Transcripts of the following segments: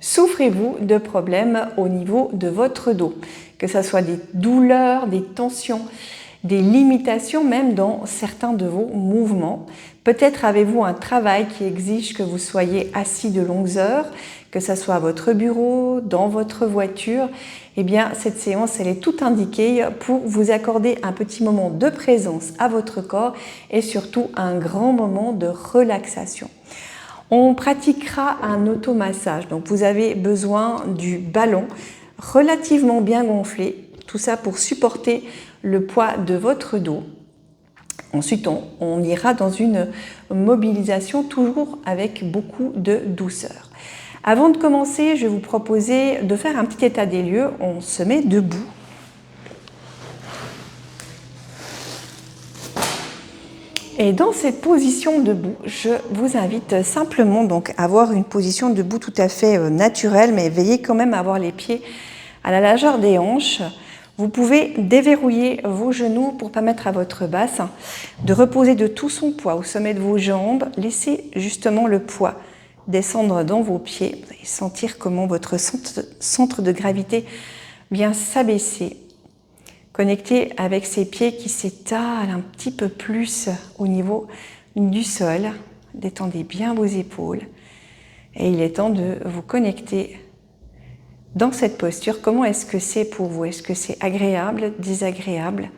Souffrez-vous de problèmes au niveau de votre dos? Que ce soit des douleurs, des tensions, des limitations même dans certains de vos mouvements. Peut-être avez-vous un travail qui exige que vous soyez assis de longues heures, que ce soit à votre bureau, dans votre voiture. Eh bien, cette séance, elle est tout indiquée pour vous accorder un petit moment de présence à votre corps et surtout un grand moment de relaxation. On pratiquera un automassage, donc vous avez besoin du ballon relativement bien gonflé, tout ça pour supporter le poids de votre dos. Ensuite, on ira dans une mobilisation toujours avec beaucoup de douceur. Avant de commencer, je vais vous proposer de faire un petit état des lieux. On se met debout. Et dans cette position debout, je vous invite simplement donc à avoir une position debout tout à fait naturelle, mais veillez quand même à avoir les pieds à la largeur des hanches. Vous pouvez déverrouiller vos genoux pour permettre à votre bassin de reposer de tout son poids au sommet de vos jambes. Laissez justement le poids descendre dans vos pieds. Vous allez sentir comment votre centre de gravité vient s'abaisser. Connectez avec ces pieds qui s'étalent un petit peu plus au niveau du sol. Détendez bien vos épaules. Et il est temps de vous connecter dans cette posture. Comment est-ce que c'est pour vous? Est-ce que c'est agréable, désagréable?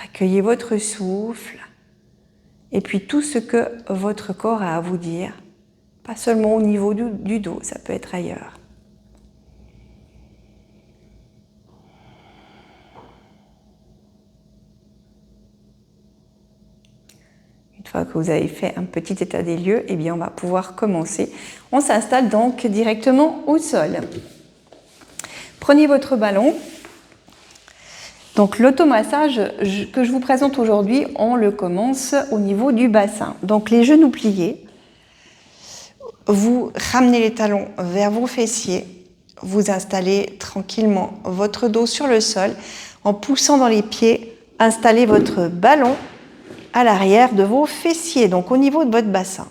Accueillez votre souffle et puis tout ce que votre corps a à vous dire. Pas seulement au niveau du dos, ça peut être ailleurs. Une fois que vous avez fait un petit état des lieux, eh bien on va pouvoir commencer. On s'installe donc directement au sol. Prenez votre ballon. Donc l'automassage que je vous présente aujourd'hui, on le commence au niveau du bassin. Donc les genoux pliés, vous ramenez les talons vers vos fessiers, vous installez tranquillement votre dos sur le sol. En poussant dans les pieds, installez votre ballon à l'arrière de vos fessiers, donc au niveau de votre bassin.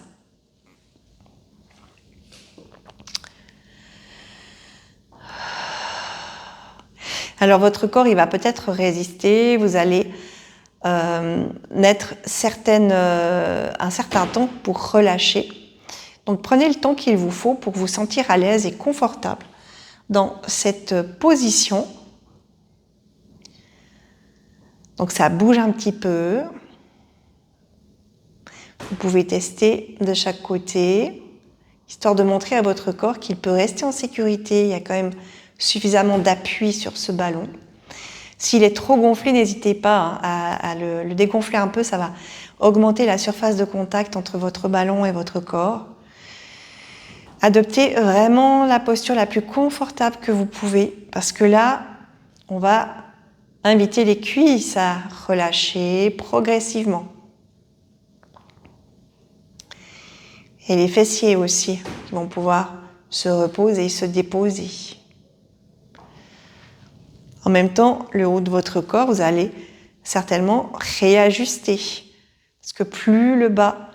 Alors votre corps, il va peut-être résister, vous allez mettre un certain temps pour relâcher. Donc prenez le temps qu'il vous faut pour vous sentir à l'aise et confortable dans cette position. Donc ça bouge un petit peu. Vous pouvez tester de chaque côté, histoire de montrer à votre corps qu'il peut rester en sécurité. Il y a quand même suffisamment d'appui sur ce ballon. S'il est trop gonflé, n'hésitez pas à le dégonfler un peu, ça va augmenter la surface de contact entre votre ballon et votre corps. Adoptez vraiment la posture la plus confortable que vous pouvez, parce que là, on va inviter les cuisses à relâcher progressivement. Et les fessiers aussi, qui vont pouvoir se reposer et se déposer. En même temps, le haut de votre corps, vous allez certainement réajuster. Parce que plus le bas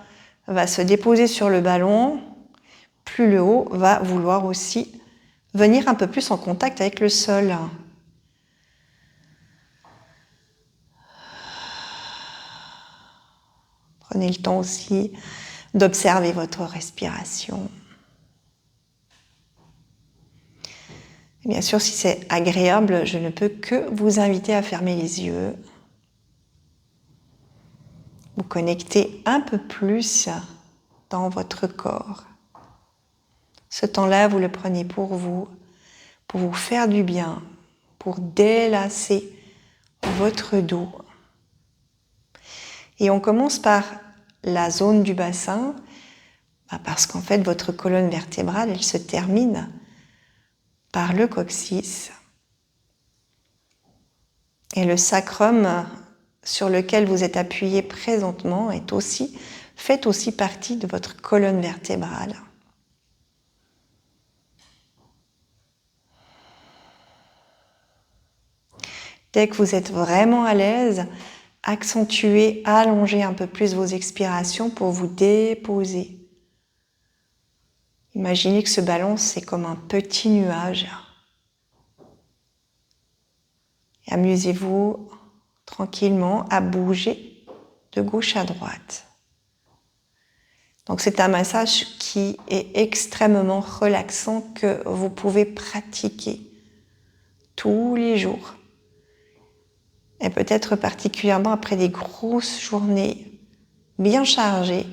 va se déposer sur le ballon, plus le haut va vouloir aussi venir un peu plus en contact avec le sol. Prenez le temps aussi d'observer votre respiration. Et bien sûr, si c'est agréable, je ne peux que vous inviter à fermer les yeux. Vous connectez un peu plus dans votre corps. Ce temps-là, vous le prenez pour vous faire du bien, pour délasser votre dos. Et on commence par la zone du bassin, parce qu'en fait, votre colonne vertébrale, elle se termine par le coccyx. Et le sacrum sur lequel vous êtes appuyé présentement fait aussi partie de votre colonne vertébrale. Dès que vous êtes vraiment à l'aise, accentuez, allongez un peu plus vos expirations pour vous déposer Imaginez que ce ballon, c'est comme un petit nuage. Et amusez-vous tranquillement à bouger de gauche à droite. Donc c'est un massage qui est extrêmement relaxant que vous pouvez pratiquer tous les jours. Et peut-être particulièrement après des grosses journées bien chargées.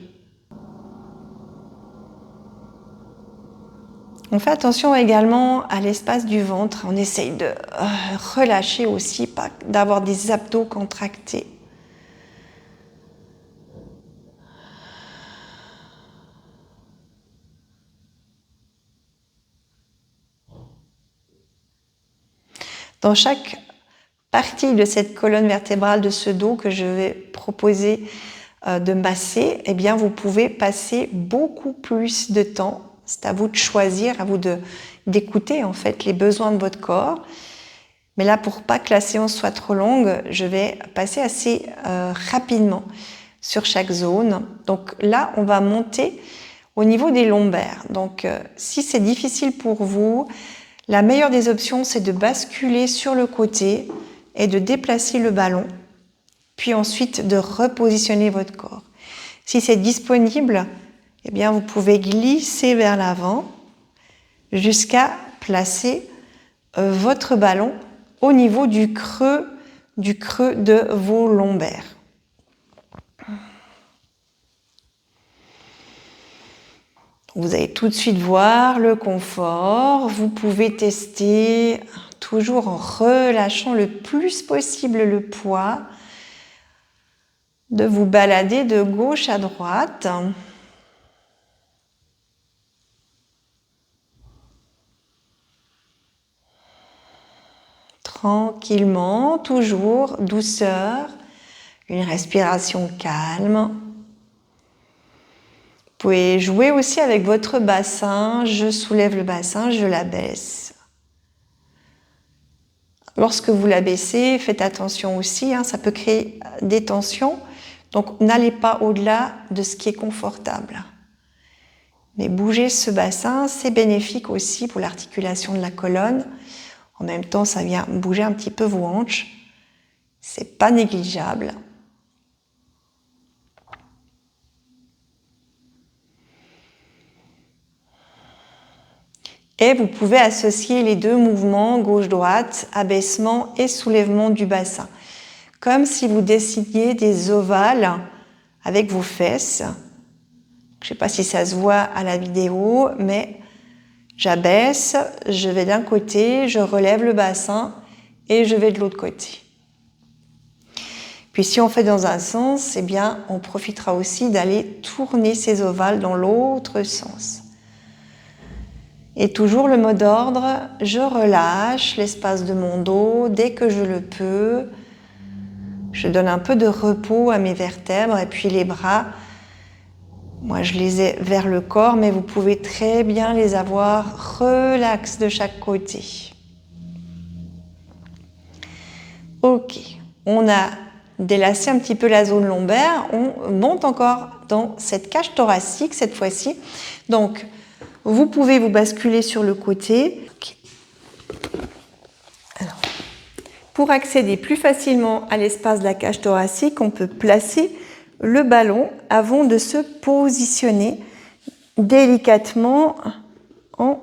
On fait attention également à l'espace du ventre. On essaye de relâcher aussi, pas d'avoir des abdos contractés. Dans chaque partie de cette colonne vertébrale de ce dos que je vais proposer de masser, eh bien vous pouvez passer beaucoup plus de temps. C'est à vous de choisir, à vous d'écouter en fait les besoins de votre corps. Mais là, pour pas que la séance soit trop longue, je vais passer assez rapidement sur chaque zone. Donc là, on va monter au niveau des lombaires. Donc si c'est difficile pour vous, la meilleure des options, c'est de basculer sur le côté et de déplacer le ballon, puis ensuite de repositionner votre corps. Si c'est disponible, eh bien vous pouvez glisser vers l'avant jusqu'à placer votre ballon au niveau du creux de vos lombaires. Vous allez tout de suite voir le confort. Vous pouvez tester toujours en relâchant le plus possible le poids, de vous balader de gauche à droite. Tranquillement, toujours douceur, une respiration calme. Vous pouvez jouer aussi avec votre bassin. Je soulève le bassin, je l'abaisse. Lorsque vous l'abaissez, faites attention aussi, ça peut créer des tensions. Donc n'allez pas au-delà de ce qui est confortable. Mais bouger ce bassin, c'est bénéfique aussi pour l'articulation de la colonne. En même temps, ça vient bouger un petit peu vos hanches. C'est pas négligeable. Et vous pouvez associer les deux mouvements, gauche-droite, abaissement et soulèvement du bassin. Comme si vous dessiniez des ovales avec vos fesses. Je ne sais pas si ça se voit à la vidéo, mais j'abaisse, je vais d'un côté, je relève le bassin et je vais de l'autre côté. Puis si on fait dans un sens, eh bien, on profitera aussi d'aller tourner ces ovales dans l'autre sens. Et toujours le mot d'ordre, je relâche l'espace de mon dos dès que je le peux. Je donne un peu de repos à mes vertèbres et puis les bras, moi je les ai vers le corps, mais vous pouvez très bien les avoir relax de chaque côté. Ok, on a délassé un petit peu la zone lombaire, on monte encore dans cette cage thoracique cette fois-ci. Donc, vous pouvez vous basculer sur le côté. Okay. Alors, pour accéder plus facilement à l'espace de la cage thoracique, on peut placer le ballon avant de se positionner délicatement en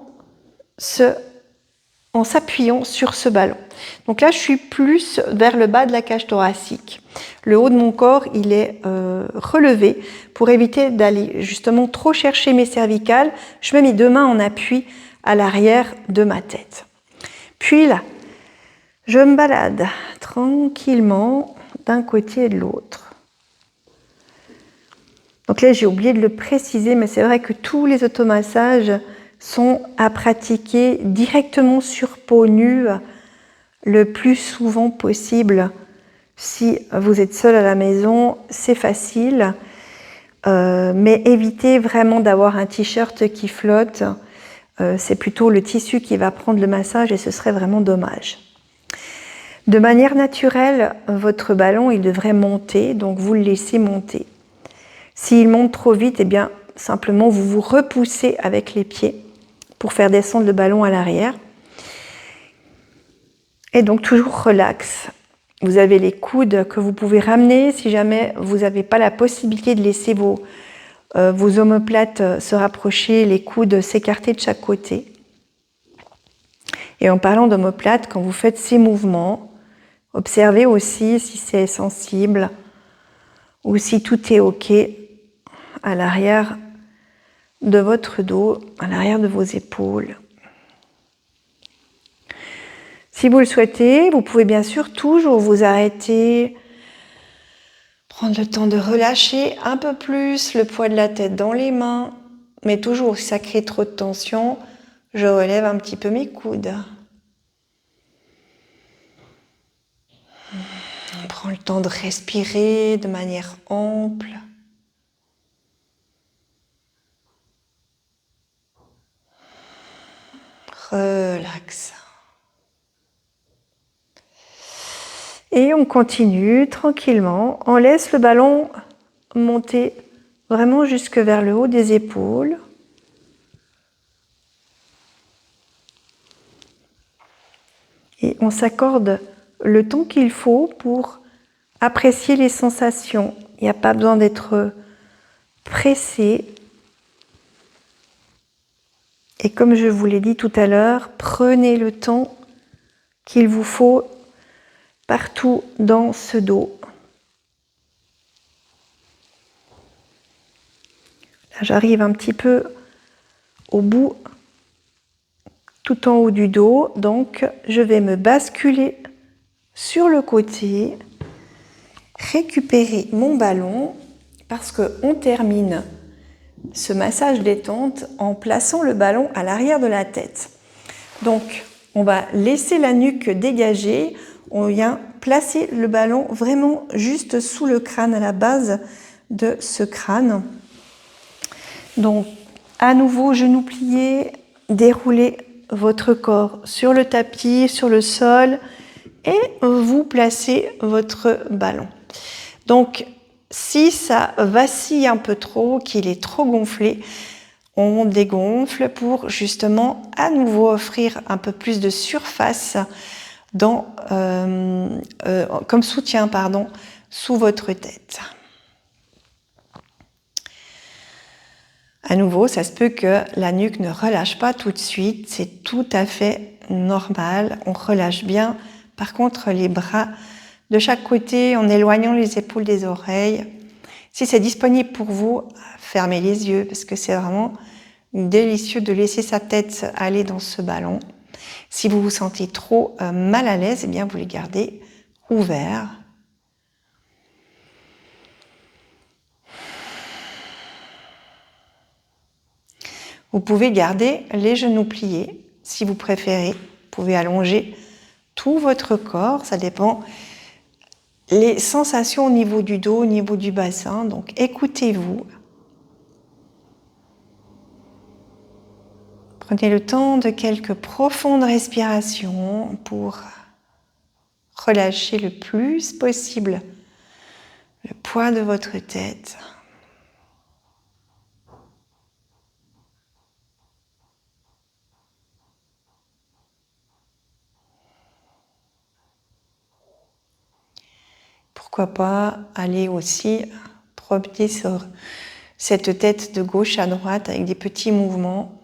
s'appuyant sur ce ballon. Donc là, je suis plus vers le bas de la cage thoracique. Le haut de mon corps, il est relevé pour éviter d'aller justement trop chercher mes cervicales. Je mets mes deux mains en appui à l'arrière de ma tête. Puis là, je me balade tranquillement d'un côté et de l'autre. Donc là, j'ai oublié de le préciser, mais c'est vrai que tous les automassages sont à pratiquer directement sur peau nue le plus souvent possible. Si vous êtes seul à la maison, c'est facile, mais évitez vraiment d'avoir un t-shirt qui flotte. C'est plutôt le tissu qui va prendre le massage et ce serait vraiment dommage. De manière naturelle, votre ballon il devrait monter, donc vous le laissez monter. S'il monte trop vite, eh bien, simplement vous vous repoussez avec les pieds pour faire descendre le ballon à l'arrière. Et donc toujours relax. Vous avez les coudes que vous pouvez ramener si jamais vous n'avez pas la possibilité de laisser vos omoplates se rapprocher, les coudes s'écarter de chaque côté. Et en parlant d'omoplate, quand vous faites ces mouvements, observez aussi si c'est sensible ou si tout est OK à l'arrière de votre dos, à l'arrière de vos épaules. Si vous le souhaitez, vous pouvez bien sûr toujours vous arrêter, prendre le temps de relâcher un peu plus le poids de la tête dans les mains, mais toujours si ça crée trop de tension, je relève un petit peu mes coudes. On prend le temps de respirer de manière ample. Relax. Et on continue tranquillement. On laisse le ballon monter vraiment jusque vers le haut des épaules. Et on s'accorde le temps qu'il faut pour apprécier les sensations. Il n'y a pas besoin d'être pressé. Et comme je vous l'ai dit tout à l'heure, prenez le temps qu'il vous faut partout dans ce dos. Là, j'arrive un petit peu au bout, tout en haut du dos. Donc, je vais me basculer sur le côté, récupérer mon ballon, parce qu'on termine ce massage détente en plaçant le ballon à l'arrière de la tête. Donc, on va laisser la nuque dégagée. On vient placer le ballon vraiment juste sous le crâne, à la base de ce crâne. Donc, à nouveau, genoux pliés, déroulez votre corps sur le tapis, sur le sol, et vous placez votre ballon. Donc, si ça vacille un peu trop, qu'il est trop gonflé, on dégonfle pour justement à nouveau offrir un peu plus de surface comme soutien sous votre tête. À nouveau, ça se peut que la nuque ne relâche pas tout de suite, c'est tout à fait normal, on relâche bien. Par contre, les bras de chaque côté en éloignant les épaules des oreilles. Si c'est disponible pour vous, fermez les yeux parce que c'est vraiment délicieux de laisser sa tête aller dans ce ballon. Si vous vous sentez trop mal à l'aise, eh bien vous les gardez ouverts. Vous pouvez garder les genoux pliés si vous préférez. Vous pouvez allonger tout votre corps, ça dépend les sensations au niveau du dos, au niveau du bassin. Donc écoutez-vous. Prenez le temps de quelques profondes respirations pour relâcher le plus possible le poids de votre tête. Pourquoi pas aller aussi promener sur cette tête de gauche à droite avec des petits mouvements.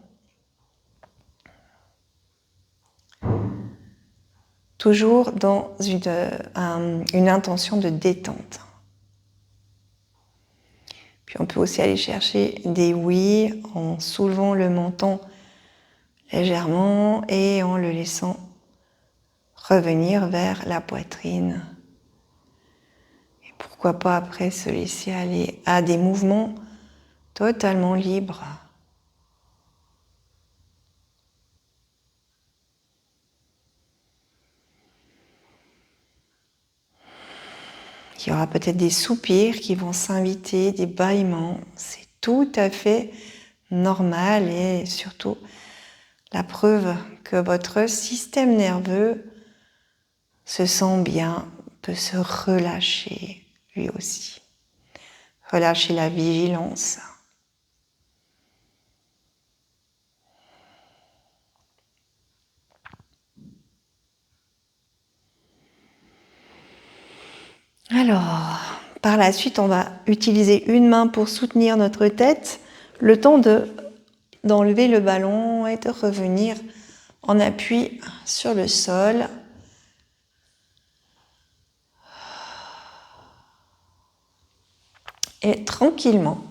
Toujours dans une intention de détente. Puis on peut aussi aller chercher des oui en soulevant le menton légèrement et en le laissant revenir vers la poitrine. Et pourquoi pas après se laisser aller à des mouvements totalement libres. Il y aura peut-être des soupirs qui vont s'inviter, des bâillements. C'est tout à fait normal et surtout la preuve que votre système nerveux se sent bien, peut se relâcher lui aussi. Relâcher la vigilance. Alors, par la suite, on va utiliser une main pour soutenir notre tête, le temps d'enlever le ballon et de revenir en appui sur le sol. Et tranquillement,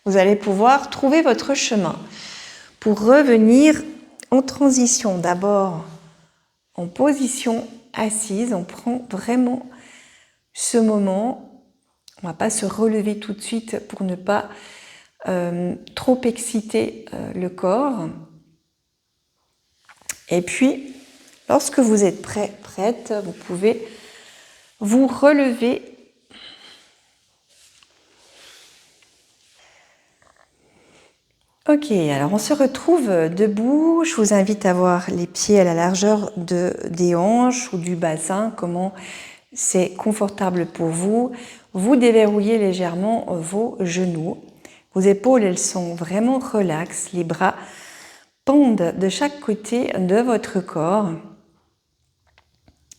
vous allez pouvoir trouver votre chemin pour revenir en transition. D'abord, en position assise, on prend vraiment ce moment. On ne va pas se relever tout de suite pour ne pas trop exciter le corps. Et puis, lorsque vous êtes prête, vous pouvez vous relever. Ok, alors on se retrouve debout. Je vous invite à avoir les pieds à la largeur des hanches ou du bassin, comment c'est confortable pour vous. Vous déverrouillez légèrement vos genoux. Vos épaules, elles sont vraiment relaxes. Les bras pendent de chaque côté de votre corps.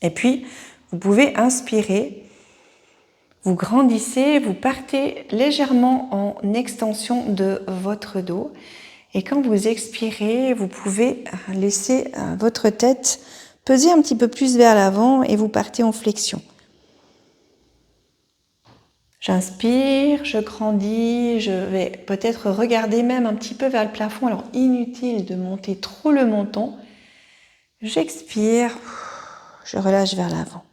Et puis, vous pouvez inspirer. Vous grandissez, vous partez légèrement en extension de votre dos. Et quand vous expirez, vous pouvez laisser votre tête peser un petit peu plus vers l'avant et vous partez en flexion. J'inspire, je grandis, je vais peut-être regarder même un petit peu vers le plafond. Alors, inutile de monter trop le menton. J'expire, je relâche vers l'avant.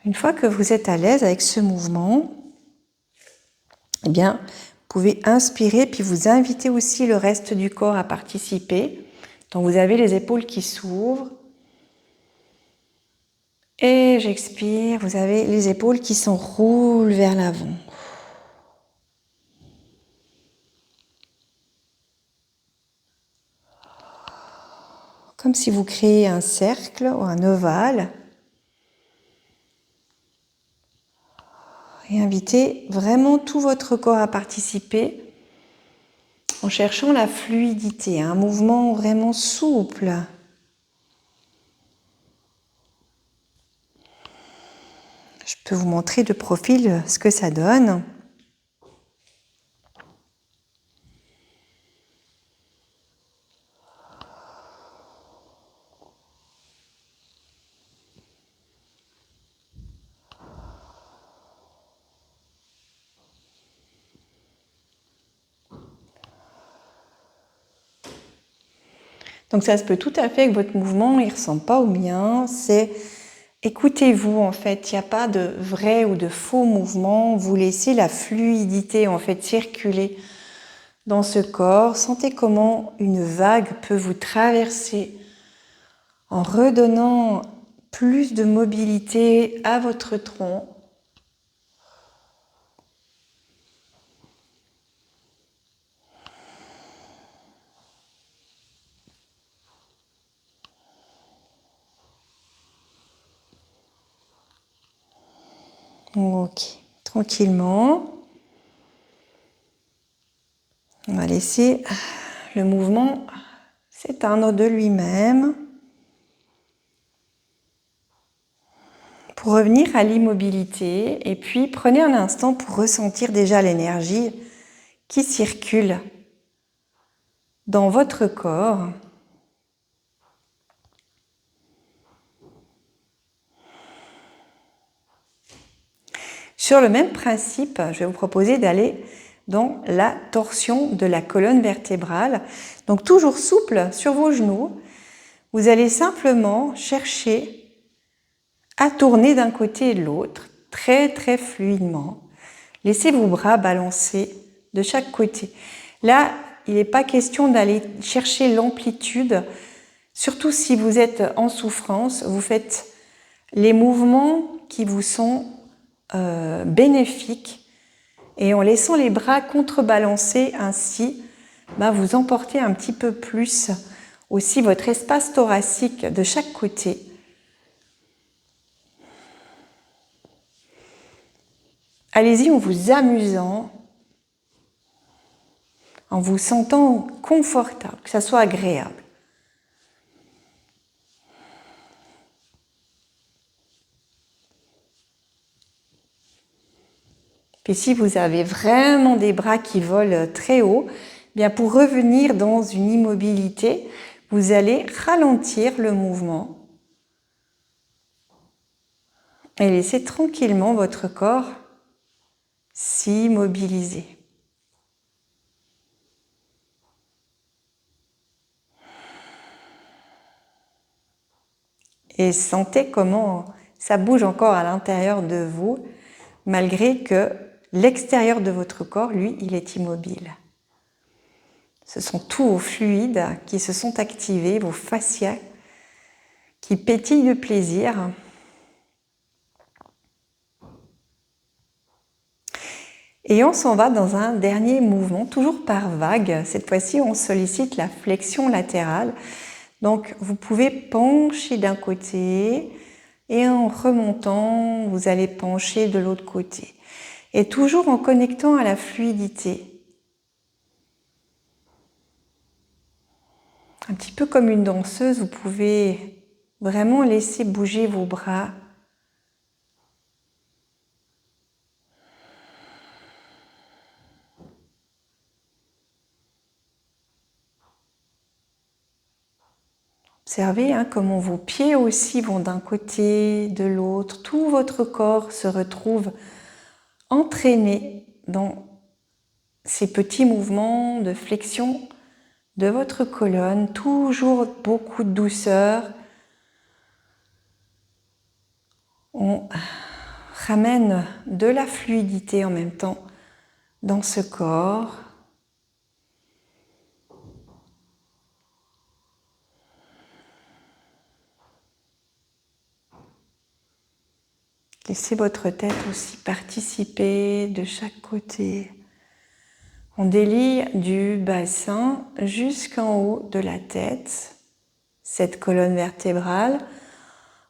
Une fois que vous êtes à l'aise avec ce mouvement, eh bien, vous pouvez inspirer puis vous inviter aussi le reste du corps à participer. Donc vous avez les épaules qui s'ouvrent. Et j'expire, vous avez les épaules qui s'enroulent vers l'avant. Comme si vous créez un cercle ou un ovale. Et invitez vraiment tout votre corps à participer en cherchant la fluidité, un mouvement vraiment souple. Je peux vous montrer de profil ce que ça donne. Donc ça se peut tout à fait que votre mouvement ne ressemble pas au mien. C'est écoutez-vous en fait. Il n'y a pas de vrai ou de faux mouvement. Vous laissez la fluidité en fait circuler dans ce corps. Sentez comment une vague peut vous traverser en redonnant plus de mobilité à votre tronc. Ok, tranquillement. On va laisser le mouvement s'éteindre de lui-même. Pour revenir à l'immobilité, et puis prenez un instant pour ressentir déjà l'énergie qui circule dans votre corps. Sur le même principe, je vais vous proposer d'aller dans la torsion de la colonne vertébrale. Donc toujours souple sur vos genoux, vous allez simplement chercher à tourner d'un côté et de l'autre, très très fluidement. Laissez vos bras balancer de chaque côté. Là, il n'est pas question d'aller chercher l'amplitude, surtout si vous êtes en souffrance, vous faites les mouvements qui vous sont bénéfiques et en laissant les bras contrebalancer ainsi, vous emportez un petit peu plus aussi votre espace thoracique de chaque côté. Allez-y en vous amusant, en vous sentant confortable, que ça soit agréable. Puis si vous avez vraiment des bras qui volent très haut, bien pour revenir dans une immobilité, vous allez ralentir le mouvement et laisser tranquillement votre corps s'immobiliser. Et sentez comment ça bouge encore à l'intérieur de vous, malgré que l'extérieur de votre corps, lui, il est immobile. Ce sont tous vos fluides qui se sont activés, vos fascias qui pétillent de plaisir. Et on s'en va dans un dernier mouvement, toujours par vague. Cette fois-ci, on sollicite la flexion latérale. Donc, vous pouvez pencher d'un côté et en remontant, vous allez pencher de l'autre côté. Et toujours en connectant à la fluidité. Un petit peu comme une danseuse, vous pouvez vraiment laisser bouger vos bras. Observez comment vos pieds aussi vont d'un côté, de l'autre. Tout votre corps se retrouve entraîné dans ces petits mouvements de flexion de votre colonne. Toujours beaucoup de douceur. On ramène de la fluidité en même temps dans ce corps. Laissez votre tête aussi participer de chaque côté. On délie du bassin jusqu'en haut de la tête, cette colonne vertébrale,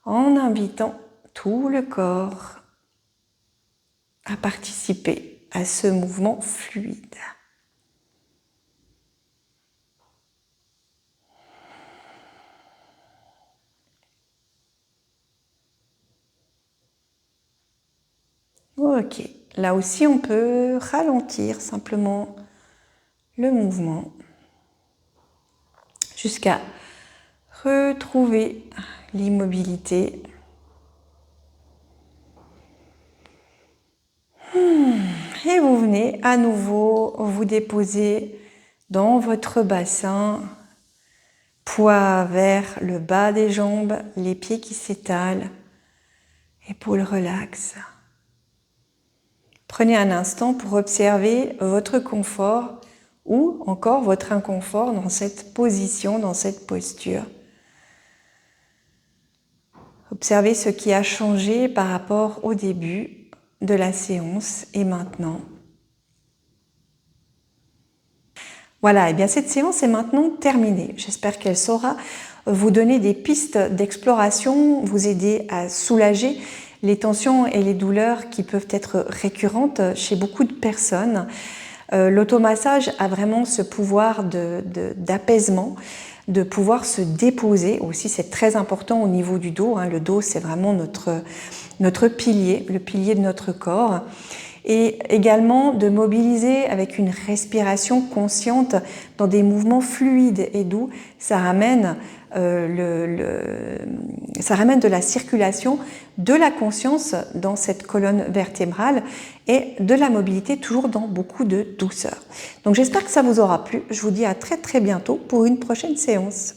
en invitant tout le corps à participer à ce mouvement fluide. Ok, là aussi on peut ralentir simplement le mouvement jusqu'à retrouver l'immobilité. Et vous venez à nouveau vous déposer dans votre bassin, poids vers le bas des jambes, les pieds qui s'étalent, épaules relaxes. Prenez un instant pour observer votre confort ou encore votre inconfort dans cette position, dans cette posture. Observez ce qui a changé par rapport au début de la séance et maintenant. Voilà, et bien cette séance est maintenant terminée. J'espère qu'elle saura vous donner des pistes d'exploration, vous aider à soulager les tensions et les douleurs qui peuvent être récurrentes chez beaucoup de personnes. L'automassage a vraiment ce pouvoir d'apaisement, de pouvoir se déposer aussi, c'est très important au niveau du dos. Le dos, c'est vraiment notre pilier, le pilier de notre corps. Et également de mobiliser avec une respiration consciente dans des mouvements fluides et doux. Ça ramène de la circulation, de la conscience dans cette colonne vertébrale et de la mobilité toujours dans beaucoup de douceur. Donc j'espère que ça vous aura plu. Je vous dis à très très bientôt pour une prochaine séance.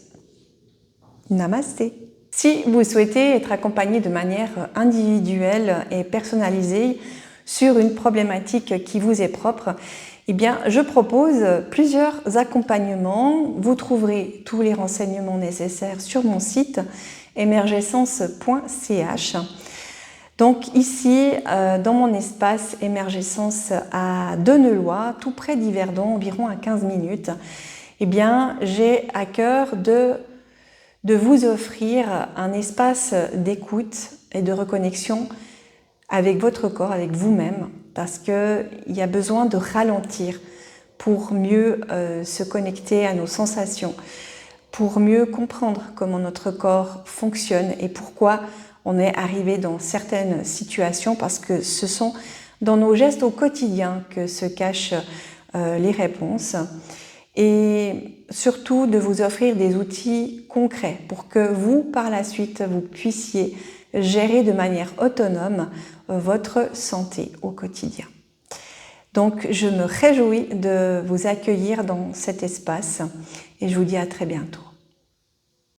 Namasté. Si vous souhaitez être accompagné de manière individuelle et personnalisée sur une problématique qui vous est propre, eh bien, je propose plusieurs accompagnements. Vous trouverez tous les renseignements nécessaires sur mon site emergescence.ch. Donc ici, dans mon espace Emergescence à Denelois, tout près d'Yverdon, environ à 15 minutes, eh bien, j'ai à cœur de vous offrir un espace d'écoute et de reconnexion avec votre corps, avec vous-même, parce qu'il y a besoin de ralentir pour mieux se connecter à nos sensations, pour mieux comprendre comment notre corps fonctionne et pourquoi on est arrivé dans certaines situations, parce que ce sont dans nos gestes au quotidien que se cachent les réponses. Et surtout de vous offrir des outils concrets pour que vous, par la suite, vous puissiez gérer de manière autonome votre santé au quotidien. Donc, je me réjouis de vous accueillir dans cet espace et je vous dis à très bientôt.